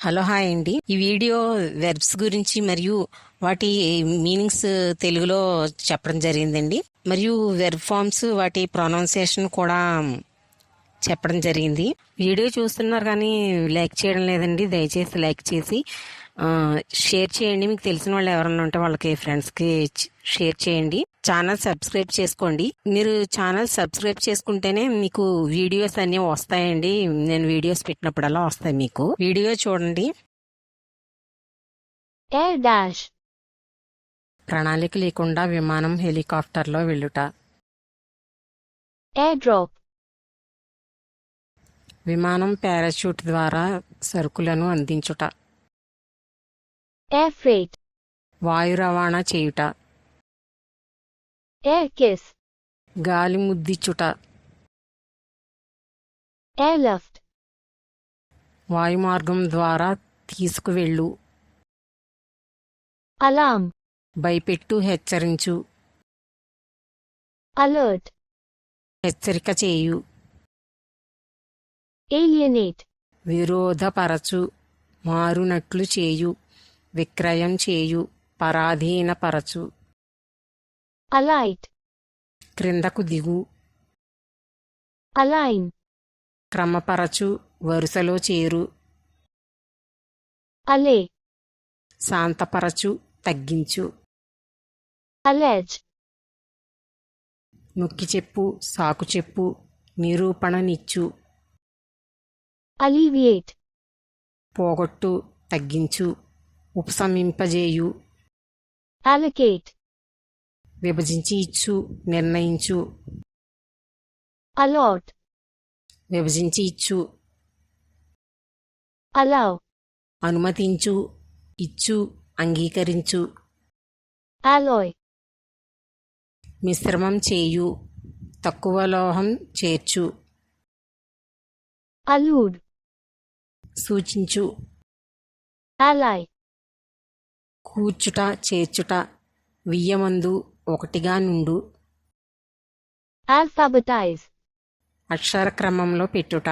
Hello hi అండి. ఈ video verbs గురించి మరియు వాటి మీనింగ్స్ తెలుగులో చెప్పడం జరిగిందండి. మరియు వెర్బ్ ఫార్మ్స్ వాటి ప్రొనౌన్సియేషన్ కూడా చెప్పడం జరిగింది. వీడియో చూస్తున్నారు కానీ లైక్ చేయడం లేదండి. దయచేసి లైక్ చేసి షేర్ చేయండి. మీకు తెలిసిన వాళ్ళు ఎవరైనా ఉంటే వాళ్ళకి ఫ్రెండ్స్కి షేర్ చేయండి. ఛానల్ సబ్స్క్రైబ్ చేసుకోండి. మీరు ఛానల్ సబ్స్క్రైబ్ చేసుకుంటేనే మీకు వీడియోస్ అన్నీ వస్తాయండి. నేను వీడియోస్ పెట్టినప్పుడల్లా వస్తాయి. మీకు వీడియో చూడండి. ఎయిర్ డాష్, ప్రణాళిక లేకుండా విమానం హెలికాప్టర్లో వెళ్ళుట. ఎయిర్ డ్రాప్, విమానం పారాచూట్ ద్వారా సరుకులను అందించుట. ఎయిర్ ఫ్reight, వాయు రవాణా చేయుట. ఎయిర్ కిస్, గాలి ముద్దిచ్చుట. ఎయిర్ లిఫ్ట్, వాయు మార్గం ద్వారా తీసుకువెళ్ళు. అలార్మ్, భయపెట్టు, హెచ్చరించు. అలర్ట్, హెచ్చరిక చేయు. ఏలియనేట్, విరోధపరచు, మారునట్లు చేయు, విక్రయం చేయు, పరాధీనపరచు. అలైట్, క్రిందకు దిగు. అలైన్, క్రమపరచు, వరుసలో చేరు. అలే, శాంతపరచు, తగ్గించు. అలెజ్, నొక్కి చెప్పు, సాకు చెప్పు, నిరూపణనిచ్చు. అలీవియేట్, పోగొట్టు, తగ్గించు, ఉపశమింపజేయు. అలొకేట్, విభజించి ఇచ్చు, నిర్ణయించు. అలాట్, విభజించి ఇచ్చు. అలౌ, అనుమతించు, ఇచ్చు, అంగీకరించు. అలాయ్, మిశ్రమం చేయు, తక్కువ లోహం చేర్చు. అలూడ్, సూచించు. అలై, కూర్చుట, చేర్చుట. వియ్యమందు ఒకటిగా నుండు. ఆల్ఫాబెటైజ్, అక్షర క్రమంలో పెట్టుట.